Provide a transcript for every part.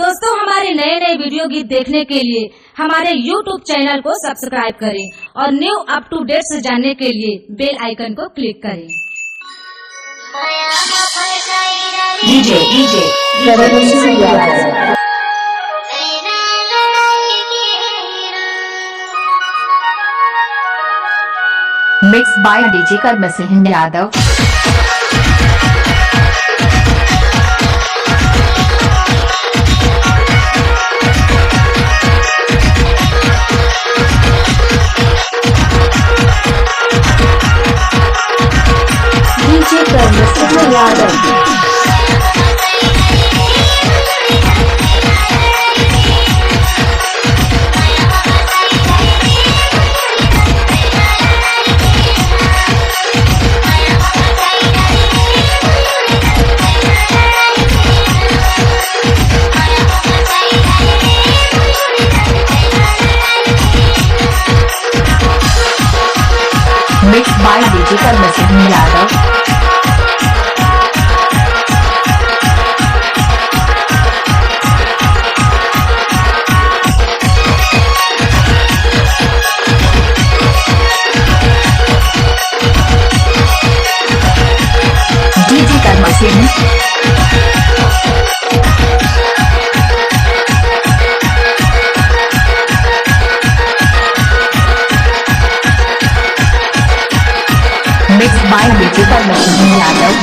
दोस्तों हमारे नए नए वीडियो गीत देखने के लिए हमारे YouTube चैनल को सब्सक्राइब करें और न्यू अप टू डेट से जानने के लिए बेल आइकन को क्लिक करें। DJ Mixed by DJ Karma Singh Yadav। DJ Karma Singh Yadav। Mixed by DJ Karma Singh Yadav। DJ Karma Singh। Mixed by DJ Karma Singh Yadav।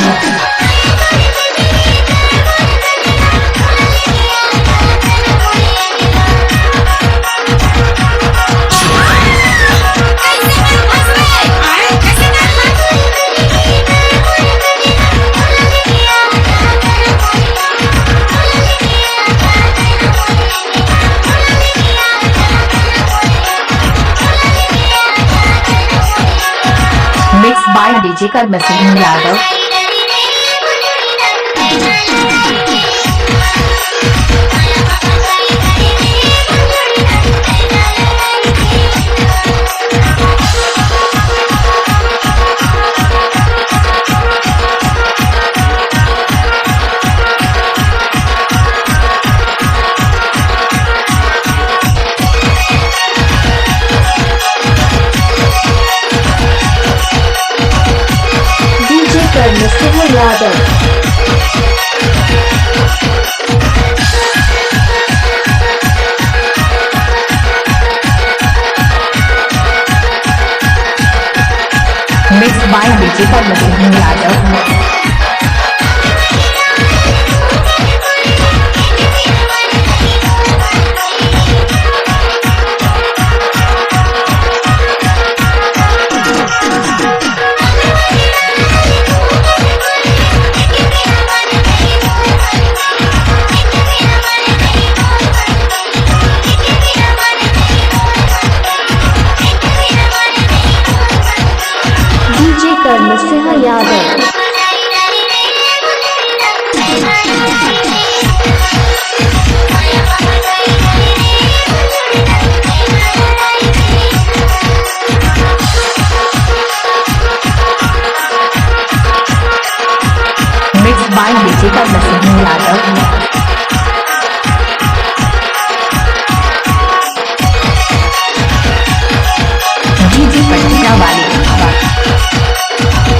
Mixed by DJ Karma Singh Yadav। Karma Singh Yadav। Mixed by DJ Karma Singh Yadav। DJ Karma Singh Yadav। Mixed by DJ Karma Singh Yadav। DJ Patna वाले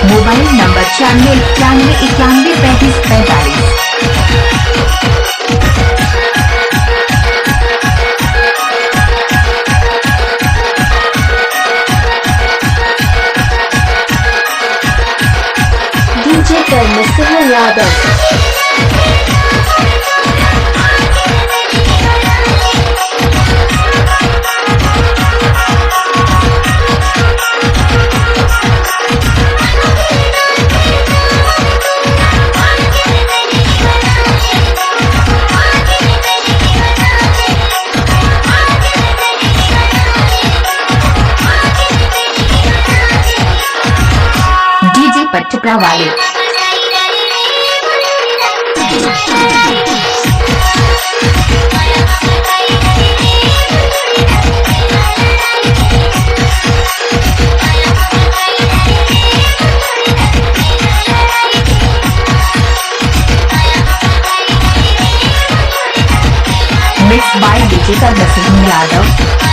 mobile number 9491913545। DJ Karma Singh Yadav। DJ Patna वाले Mixed by DJ Karma Singh Yadav.